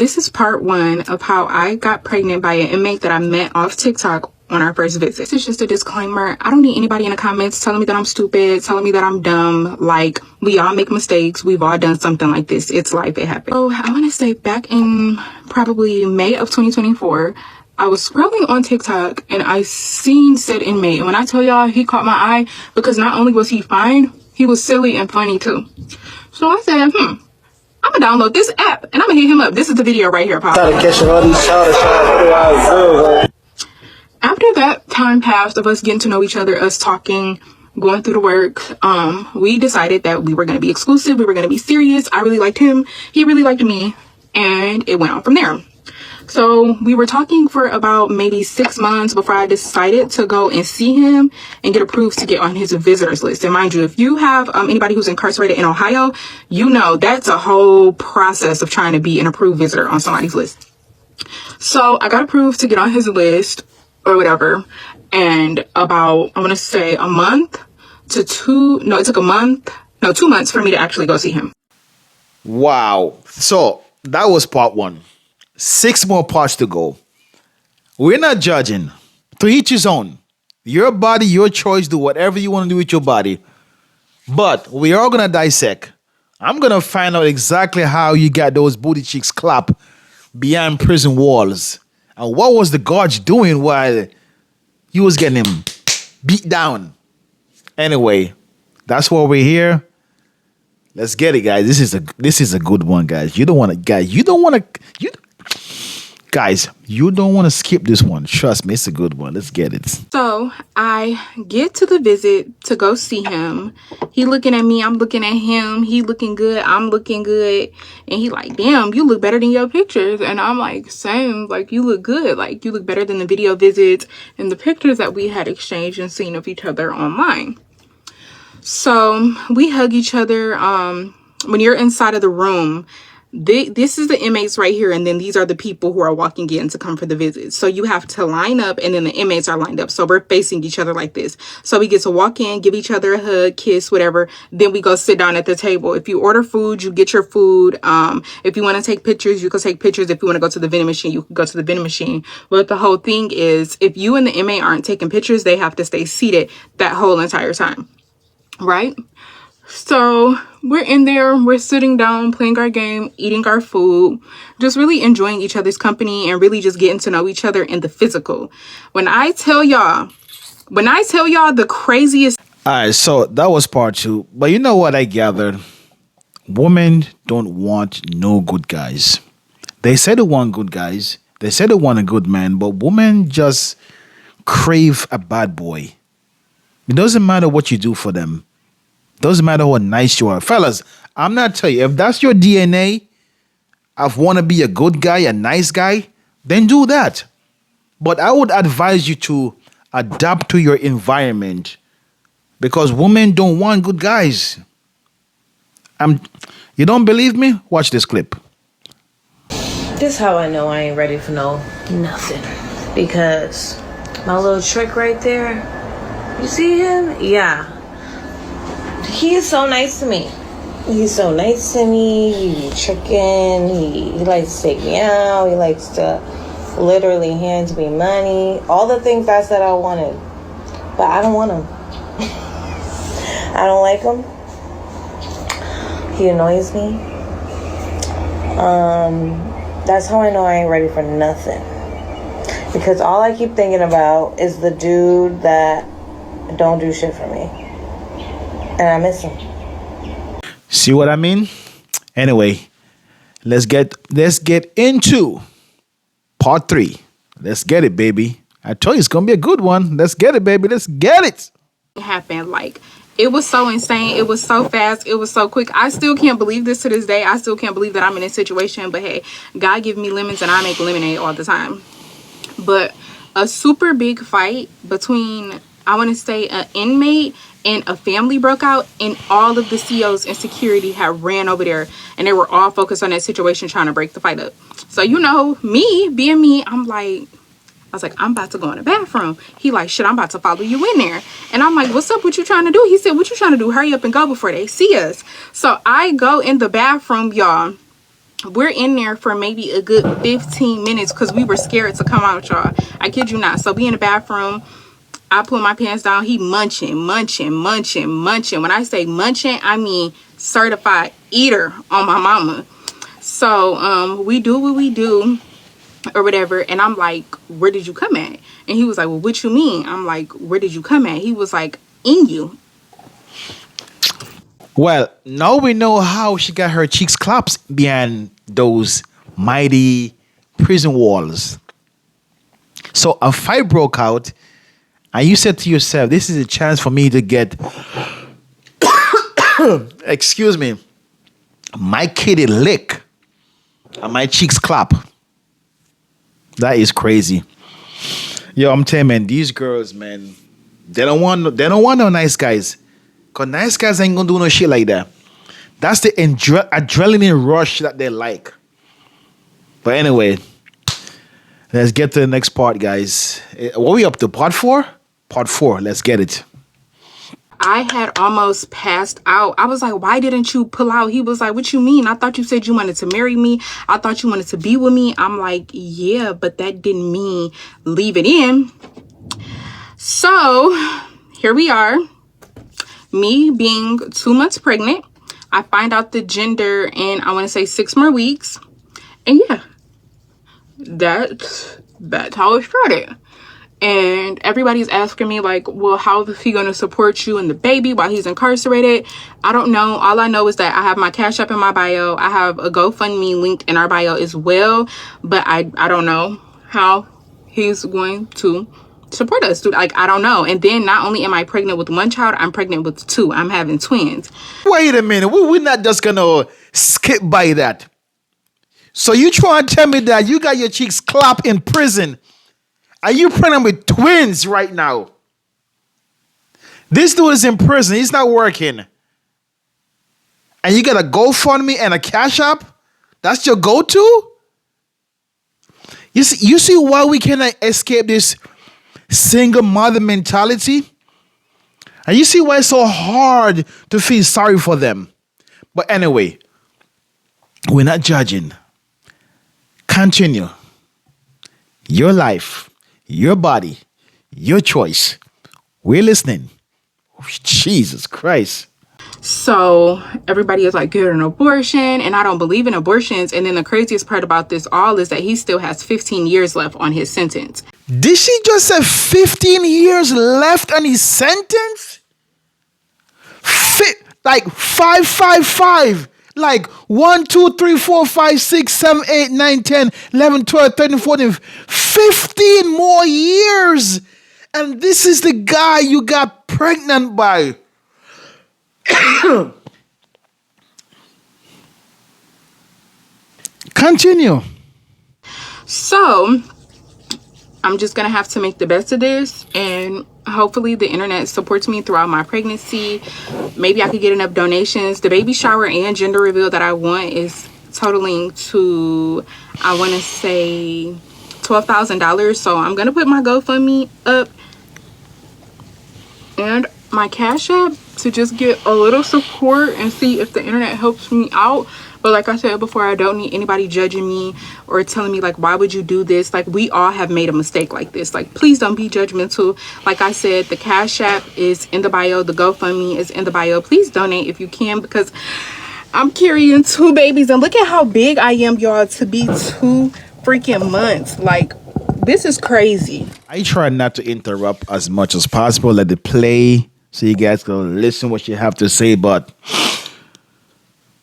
this is part 1 of how I got pregnant by an inmate that I met off TikTok on our first visit. This is just a disclaimer. I don't need anybody in the comments telling me that I'm stupid, telling me that I'm dumb. Like, we all make mistakes. We've all done something like this. It's life. It happens. So I want to say back in probably May of 2024, I was scrolling on TikTok and I seen said inmate. And when I tell y'all, he caught my eye because not only was he fine, he was silly and funny too. So I said, I'm gonna download this app and I'm gonna hit him up. This is the video right here, Pop. After that time passed of us getting to know each other, us talking, going through the work, we decided that we were going to be exclusive. We were going to be serious. I really liked him. He really liked me. And it went on from there. So we were talking for about maybe 6 months before I decided to go and see him and get approved to get on his visitors list. And mind you, if you have anybody who's incarcerated in Ohio, you know that's a whole process of trying to be an approved visitor on somebody's list. So I got approved to get on his list or whatever. And about, I want to say it took 2 months for me to actually go see him. Wow. So that was part 1. 6 more parts to go. We're not judging. To each his own. Your body, your choice. Do whatever you want to do with your body. But we are going to dissect. I'm going to find out exactly how you got those booty cheeks clap behind prison walls. And what was the guards doing while you was getting him beat down? Anyway, that's why we're here. Let's get it, guys. This is a good one, guys. You don't want to skip this one. Trust me, it's a good one. Let's get it. So I get to the visit to go see him. He looking at me, I'm looking at him. He looking good, I'm looking good. And he like, damn, you look better than your pictures. And I'm like, same, like you look good. Like you look better than the video visits and the pictures that we had exchanged and seen of each other online. So we hug each other. When you're inside of the room, this is the inmates right here, and then these are the people who are walking in to come for the visit. So you have to line up, and then the inmates are lined up. So we're facing each other like this. So we get to walk in, give each other a hug, kiss, whatever. Then we go sit down at the table. If you order food, you get your food. If you want to take pictures, you can take pictures. If you want to go to the vending machine, you can go to the vending machine. But the whole thing is, if you and the inmate aren't taking pictures, they have to stay seated that whole entire time. Right? So we're in there, we're sitting down, playing our game, eating our food, just really enjoying each other's company and really just getting to know each other in the physical. When I tell y'all the craziest. All right, so that was part 2. But you know what I gathered? Women don't want no good guys. They say they want good guys. They say they want a good man, but women just crave a bad boy. It doesn't matter what you do for them. Doesn't matter how nice you are. Fellas, I'm not telling you, if that's your DNA of want to be a good guy, a nice guy, then do that. But I would advise you to adapt to your environment because women don't want good guys. You don't believe me? Watch this clip. This how I know I ain't ready for nothing. Because my little trick right there, you see him? Yeah. He is so nice to me. He's so nice to me. He be tricking. He likes to take me out. He likes to literally hand me money. All the things I said I wanted. But I don't want him. I don't like him. He annoys me. That's how I know I ain't ready for nothing. Because all I keep thinking about is the dude that don't do shit for me. And I miss him. See what I mean? Anyway, let's get into part 3. Let's get it, baby. I told you it's gonna be a good one. Let's get it, baby. Let's get it. Happened like it was so insane. It was so fast. It was so quick. I still can't believe this to this day. I still can't believe that I'm in this situation. But hey, God give me lemons and I make lemonade all the time. But a super big fight between, I want to say, an inmate and a family broke out, and all of the COs and security had ran over there, and they were all focused on that situation trying to break the fight up. So, you know, me being me, I was like, I'm about to go in the bathroom. He like, shit, I'm about to follow you in there. And I'm like, what's up? What you trying to do? He said, what you trying to do? Hurry up and go before they see us. So I go in the bathroom, y'all. We're in there for maybe a good 15 minutes because we were scared to come out, y'all. I kid you not. So we in the bathroom. I pull my pants down. He munching, munching, munching, munching. When I say munching, I mean certified eater on my mama. So we do what we do or whatever. And I'm like, where did you come at? And he was like, well, what you mean? I'm like, where did you come at? He was like, in you. Well, now we know how she got her cheeks clapped behind those mighty prison walls. So a fight broke out, and you said to yourself, this is a chance for me to get, excuse me, my kitty lick and my cheeks clap. That is crazy. Yo, I'm telling you, man, these girls, man, they don't want no nice guys. Cause nice guys ain't gonna do no shit like that. That's the adrenaline rush that they like. But anyway, let's get to the next part, guys. What are we up to? Part 4? Part 4. Let's get it. I had almost passed out. I was like, why didn't you pull out? He was like, what you mean? I thought you said you wanted to marry me. I thought you wanted to be with me. I'm like, yeah, but that didn't mean leave it in. So here we are. Me being 2 months pregnant. I find out the gender in, I want to say 6 more weeks. And yeah, that's how it started. And everybody's asking me like, well, how is he going to support you and the baby while he's incarcerated? I don't know. All I know is that I have my Cash App in my bio. I have a GoFundMe linked in our bio as well. But I don't know how he's going to support us. Like, I don't know. And then not only am I pregnant with 1 child, I'm pregnant with 2. I'm having twins. Wait a minute. We're not just gonna skip by that. So you trying to tell me that you got your cheeks clapped in prison? Are you pregnant with twins right now? This dude is in prison. He's not working. And you got a GoFundMe and a Cash App? That's your go-to? You see why we cannot escape this single mother mentality? And you see why it's so hard to feel sorry for them. But anyway, we're not judging. Continue. Your life, your body, your choice. We're listening. Oh, Jesus Christ. So everybody is like, get an abortion, and I don't believe in abortions. And then the craziest part about this all is that he still has 15 years left on his sentence. Did she just say 15 years left on his sentence? Like 555. Like 1, 2, 3, 4, 5, 6, 7, 8, 9, 10, 11, 12, 13, 14, 15 more years. And this is the guy you got pregnant by. Continue. So I'm just gonna have to make the best of this, and hopefully the internet supports me throughout my pregnancy. Maybe I could get enough donations. The baby shower and gender reveal that I want is totaling to, I want to say, $12,000. So I'm gonna put my GoFundMe up and my Cash App to just get a little support and see if the internet helps me out. But like I said before, I don't need anybody judging me or telling me like, why would you do this? Like, we all have made a mistake like this. Like, please don't be judgmental. Like I said, the Cash App is in the bio. The GoFundMe is in the bio. Please donate if you can, because I'm carrying 2 babies. And look at how big I am, y'all, to be 2 freaking months. Like, this is crazy. I try not to interrupt as much as possible. Let it play so you guys can listen what you have to say. But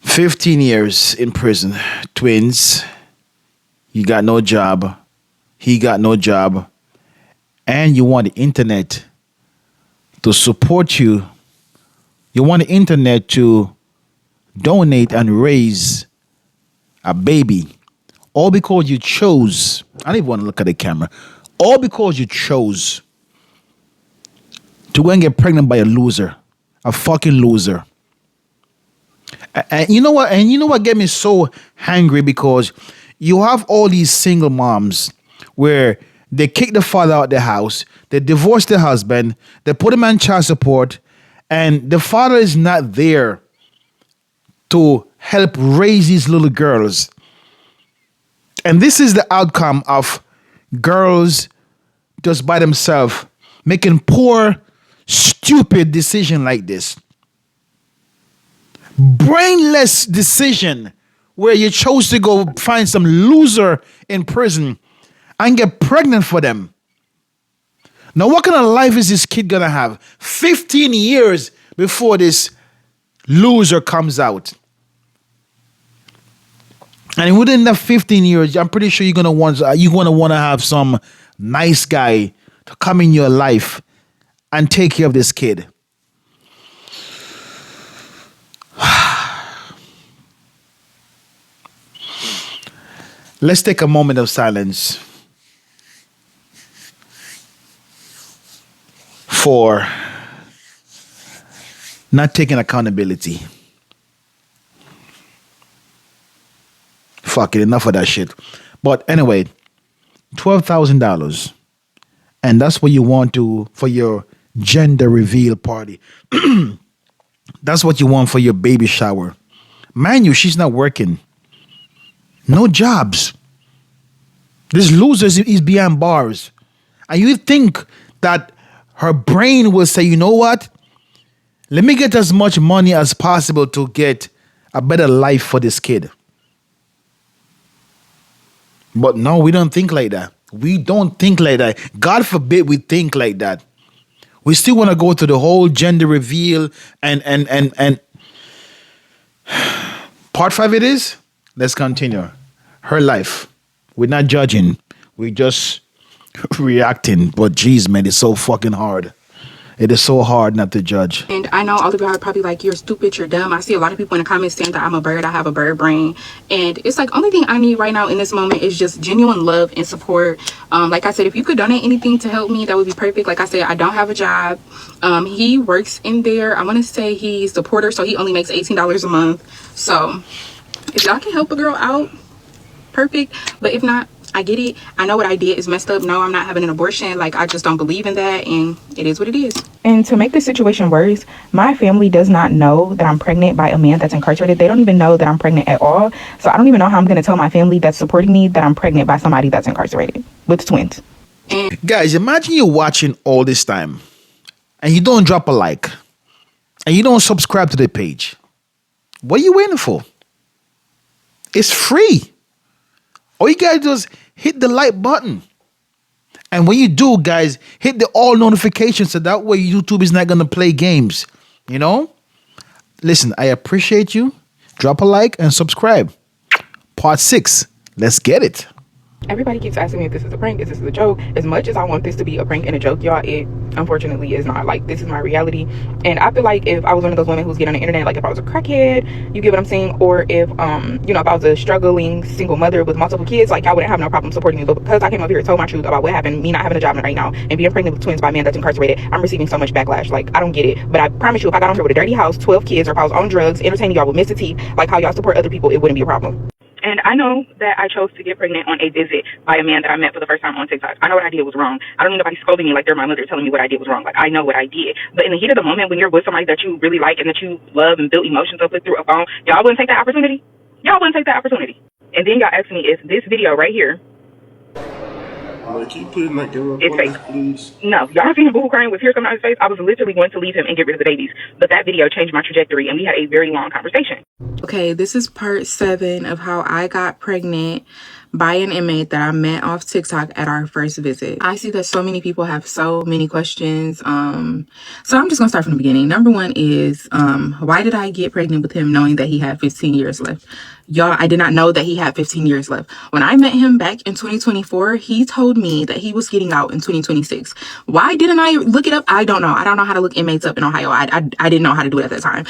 15 years in prison, twins, you got no job, he got no job, and you want the internet to support you. You want the internet to donate and raise a baby. All because you chose, I don't even want to look at the camera, all because you chose to go and get pregnant by a loser, a fucking loser. And you know what? And you know what get me so angry? Because you have all these single moms where they kick the father out of the house, they divorce the husband, they put him on child support, and the father is not there to help raise these little girls. And this is the outcome of girls just by themselves making poor, stupid decision like this. Brainless decision where you chose to go find some loser in prison and get pregnant for them. Now, what kind of life is this kid gonna have? 15 years before this loser comes out. And within that 15 years, I'm pretty sure you're gonna want to have some nice guy to come in your life and take care of this kid. Let's take a moment of silence for not taking accountability. Fuck it, enough of that shit. But anyway, $12,000. And that's what you want to for your gender reveal party. That's what you want for your baby shower. Mind you, she's not working. No jobs. This loser is behind bars. And you think that her brain will say, you know what? Let me get as much money as possible to get a better life for this kid. But no, we don't think like that. We don't think like that. God forbid we think like that. We still want to go to the whole gender reveal and part 5 it is. Let's continue. Her life. We're not judging. We're just reacting. But geez, man, it's so fucking hard. It is so hard not to judge. And I know all of y'all are probably like, you're stupid, you're dumb. I see a lot of people in the comments saying that I'm a bird, I have a bird brain. And it's like, only thing I need right now in this moment is just genuine love and support. Like I said, if you could donate anything to help me, that would be perfect. Like I said, I don't have a job. He works in there. I want to say he's the porter, so he only makes $18 a month. So if y'all can help a girl out, perfect. But if not, I get it. I know what I did is messed up. No, I'm not having an abortion. Like, I just don't believe in that, and it is what it is. And to make this situation worse, my family does not know that I'm pregnant by a man that's incarcerated. They don't even know that I'm pregnant at all. So I don't even know how I'm going to tell my family that's supporting me that I'm pregnant by somebody that's incarcerated with twins. And guys, imagine you're watching all this time and you don't drop a like and you don't subscribe to the page. What are you waiting for? It's free. All you gotta do is hit the like button. And when you do, guys, hit the all notifications so that way YouTube is not gonna play games. You know? Listen, I appreciate you. Drop a like and subscribe. Part 6. Let's get it. everybody keeps asking me if this is a prank, if this is a joke. As much as I want this to be a prank and a joke, y'all, it unfortunately is not. Like, this is my reality. And I feel like if I was one of those women who's getting on the internet, like if I was a crackhead, you get what I'm saying, or if you know, if I was a struggling single mother with multiple kids, like, I wouldn't have no problem supporting me. But because I came up here and told my truth about what happened, me not having a job right now and being pregnant with twins by a man that's incarcerated, I'm receiving so much backlash. Like, I don't get it. But I promise you, if I got on here with a dirty house, 12 kids, or if I was on drugs, entertaining y'all with Mr. T, like how y'all support other people, it wouldn't be a problem. And I know that I chose to get pregnant on a visit by a man that I met for the first time on TikTok. I know what I did was wrong. I don't need nobody scolding me like they're my mother telling me what I did was wrong. Like, I know what I did. But in the heat of the moment, when you're with somebody that you really like and that you love and build emotions up with through a phone, y'all wouldn't take that opportunity? Y'all wouldn't take that opportunity. And then y'all ask me if this video right here, like, can you put in that camera, it's fake. please? No, y'all seen him boo crying with tears coming out his face? I was literally going to leave him and get rid of the babies. But that video changed my trajectory, and we had a very long conversation. Okay, this is part 7 of how I got pregnant by an inmate that I met off TikTok at our first visit. I see that so many people have so many questions. So I'm just gonna start from the beginning. Number 1 is, why did I get pregnant with him knowing that he had 15 years left? Y'all, I did not know that he had 15 years left. When I met him back in 2024, he told me that he was getting out in 2026. Why didn't I look it up? I don't know. I don't know how to look inmates up in Ohio. I didn't know how to do it at that time.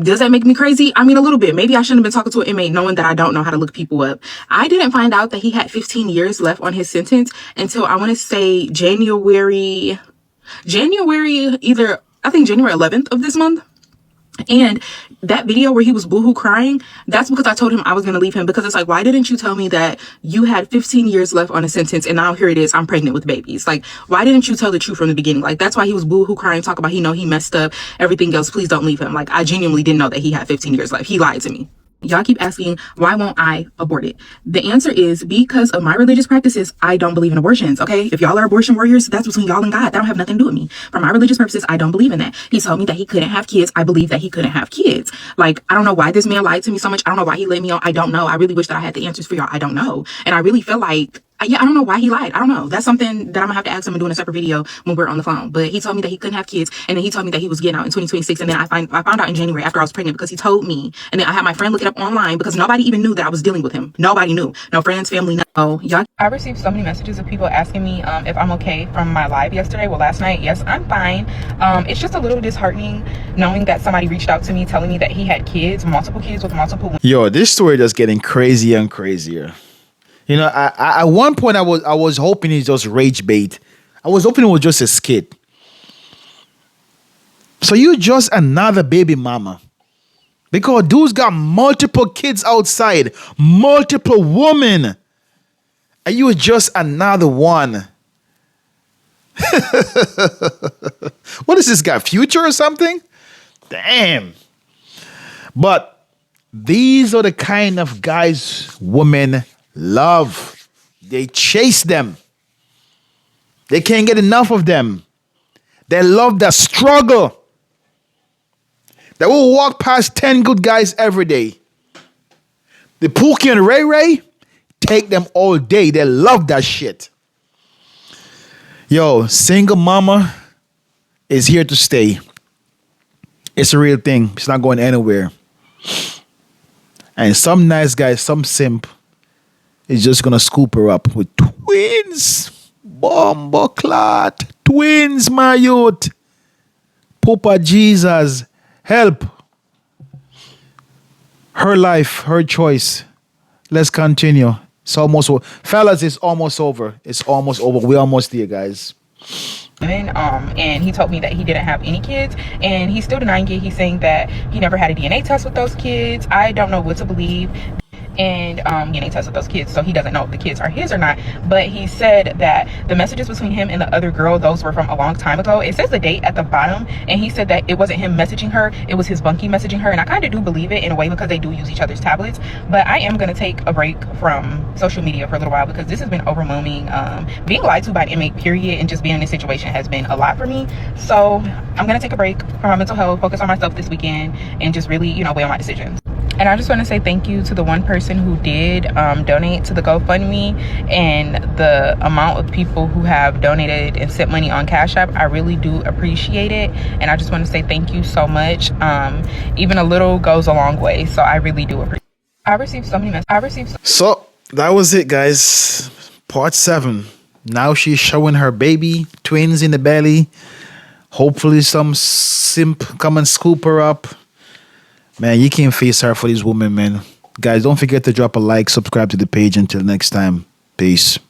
Does that make me crazy? I mean, a little bit. Maybe I shouldn't have been talking to an inmate knowing that I don't know how to look people up. I didn't find out that he had 15 years left on his sentence until, I want to say, January, either, I think January 11th of this month. And that video where he was boohoo crying, that's because I told him I was going to leave him, because it's like, why didn't you tell me that you had 15 years left on a sentence and now here it is, I'm pregnant with babies? Like, why didn't you tell the truth from the beginning? Like, that's why he was boohoo crying, talk about he messed up, everything else, please don't leave him. Like, I genuinely didn't know that he had 15 years left. He lied to me. Y'all keep asking, why won't I abort it? The answer is because of my religious practices, I don't believe in abortions, okay? If y'all are abortion warriors, that's between y'all and God. That don't have nothing to do with me. For my religious purposes, I don't believe in that. He told me that he couldn't have kids. I believe that he couldn't have kids. Like, I don't know why this man lied to me so much. I don't know why he let me on. I don't know. I really wish that I had the answers for y'all. I don't know. And I really feel like, yeah, I don't know why he lied. I don't know. That's something that I'm gonna have to ask him and do in a separate video when we're on the phone. But he told me that he couldn't have kids, and then he told me that he was getting out in 2026. And then I found out in January after I was pregnant because he told me. And then I had my friend look it up online because nobody even knew that I was dealing with him. Nobody knew. No friends, family, no. Y'all. I received so many messages of people asking me if I'm okay from my live yesterday. Well, last night, yes, I'm fine. It's just a little disheartening knowing that somebody reached out to me telling me that he had kids, multiple kids with multiple women. Yo, this story just getting crazier and crazier. You know, I at one point I was hoping it's just rage bait. I was hoping it was just a skit. So you just another baby mama. Because dudes got multiple kids outside, multiple women. And you were just another one. What is this guy, Future or something? Damn. But these are the kind of guys women love. They chase them. They can't get enough of them. They love the struggle. They will walk past 10 good guys every day. The Pookie and Ray Ray, take them all day. They love that shit. Yo, single mama is here to stay. It's a real thing. It's not going anywhere. And some nice guy, some simp, is just gonna scoop her up with twins. Bomba clot. Twins, my youth. Papa Jesus. Help. Her life, her choice. Let's continue. It's almost over. Fellas, it's almost over. It's almost over. We're almost there, guys. And he told me that he didn't have any kids, and he's still denying it. He's saying that he never had a DNA test with those kids. I don't know what to believe. And DNA test with those kids, so he doesn't know if the kids are his or not. But he said that the messages between him and the other girl, those were from a long time ago. It says the date at the bottom, and he said that it wasn't him messaging her, it was his bunkie messaging her. And I kind of do believe it in a way because they do use each other's tablets. But I am going to take a break from social media for a little while because this has been overwhelming. Being lied to by an inmate, period, and just being in this situation has been a lot for me. So I'm going to take a break from my mental health, focus on myself this weekend, and just really, weigh on my decisions. And I just want to say thank you to the one person who did donate to the GoFundMe, and the amount of people who have donated and sent money on Cash App. I really do appreciate it. And I just want to say thank you so much. Even a little goes a long way. So I really do appreciate it. I received so many messages. So that was it, guys. Part 7. Now she's showing her baby, twins in the belly. Hopefully some simp come and scoop her up. Man, you can't face her for these women, man. Guys, don't forget to drop a like, subscribe to the page. Until next time, peace.